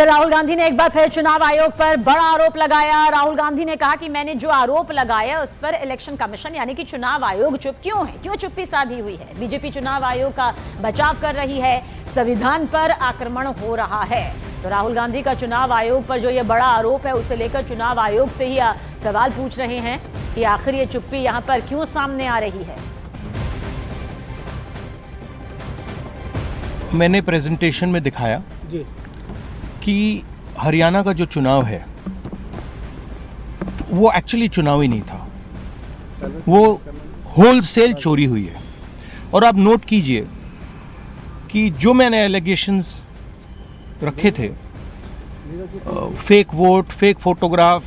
राहुल गांधी ने एक बार फिर चुनाव आयोग पर बड़ा आरोप लगाया। राहुल गांधी ने कहा कि मैंने जो आरोप लगाया उस पर इलेक्शन कमीशन यानी कि चुनाव आयोग चुप क्यों है, क्यों चुप्पी साधी हुई है। बीजेपी चुनाव आयोग का बचाव कर रही है, संविधान पर आक्रमण हो रहा है। तो राहुल गांधी का चुनाव आयोग पर जो ये बड़ा आरोप है उसे लेकर चुनाव आयोग से ही सवाल पूछ रहे हैं कि आखिर ये चुप्पी यहां पर क्यों सामने आ रही है। मैंने प्रेजेंटेशन में दिखाया जी कि हरियाणा का जो चुनाव है वो एक्चुअली चुनाव ही नहीं था, वो होलसेल चोरी हुई है। और आप नोट कीजिए कि जो मैंने एलिगेशंस रखे थे, फेक वोट, फेक फोटोग्राफ,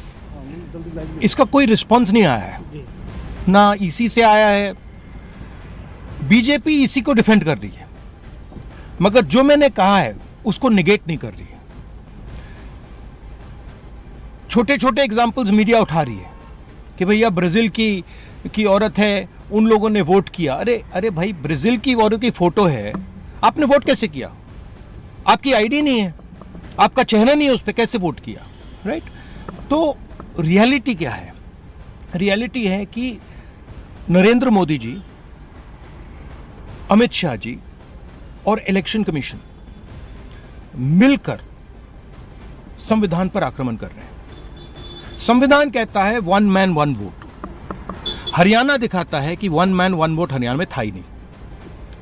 इसका कोई रिस्पांस नहीं आया है, ना ईसी से आया है। बीजेपी इसी को डिफेंड कर रही है, मगर जो मैंने कहा है उसको निगेट नहीं कर रही है। छोटे छोटे एग्जाम्पल्स मीडिया उठा रही है कि भैया ब्राजील की औरत है, उन लोगों ने वोट किया। अरे भाई, ब्राजील की औरत की फोटो है, आपने वोट कैसे किया? आपकी आईडी नहीं है, आपका चेहरा नहीं है उस पर, कैसे वोट किया? राइट? तो रियलिटी क्या है? रियलिटी है कि नरेंद्र मोदी जी, अमित शाह जी और इलेक्शन कमीशन मिलकर संविधान पर आक्रमण कर रहे हैं। संविधान कहता है 1 मैन 1 वोट। हरियाणा दिखाता है कि 1 मैन 1 वोट हरियाणा में था ही नहीं।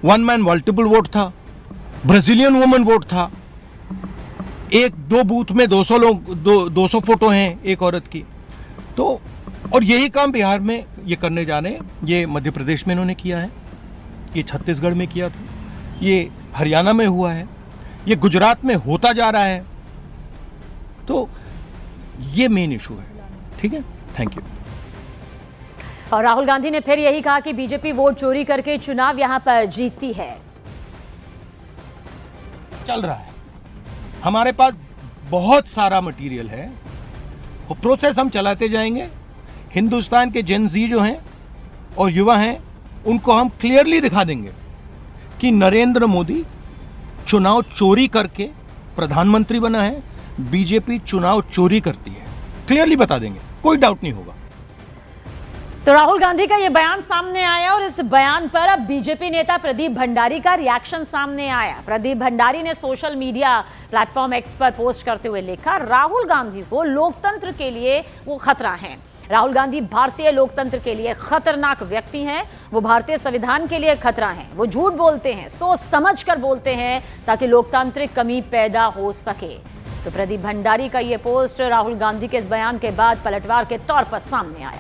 1 मैन मल्टीपल वोट था, ब्राजीलियन वुमन वोट था, एक दो बूथ में 200 लोग, 200 फोटो हैं एक औरत की। तो और यही काम बिहार में ये करने जा रहे हैं, ये मध्य प्रदेश में इन्होंने किया है, ये छत्तीसगढ़ में किया था, ये हरियाणा में हुआ है, ये गुजरात में होता जा रहा है। तो ये मेन इशू है। ठीक है, थैंक यू। और राहुल गांधी ने फिर यही कहा कि बीजेपी वोट चोरी करके चुनाव यहां पर जीतती है। चल रहा है, हमारे पास बहुत सारा मटेरियल है, वो प्रोसेस हम चलाते जाएंगे। हिंदुस्तान के जेन जी जो हैं और युवा हैं, उनको हम क्लियरली दिखा देंगे कि नरेंद्र मोदी चुनाव चोरी करके प्रधानमंत्री बना है, बीजेपी चुनाव चोरी करती है। क्लियरली बता देंगे, कोई डाउट नहीं होगा। तो राहुल गांधी का यह बयान सामने आया और इस बयान पर अब बीजेपी नेता प्रदीप भंडारी का रिएक्शन सामने आया। प्रदीप भंडारी ने सोशल मीडिया प्लेटफॉर्म एक्स पर पोस्ट करते हुए लिखा, राहुल गांधी को लोकतंत्र के लिए वो खतरा हैं। राहुल गांधी भारतीय लोकतंत्र के लिए खतरनाक व्यक्ति हैं, वो भारतीय संविधान के लिए खतरा हैं। वो झूठ बोलते हैं, सोच समझ कर बोलते हैं ताकि लोकतांत्रिक कमी पैदा हो सके। तो प्रदीप भंडारी का ये पोस्ट राहुल गांधी के इस बयान के बाद पलटवार के तौर पर सामने आया।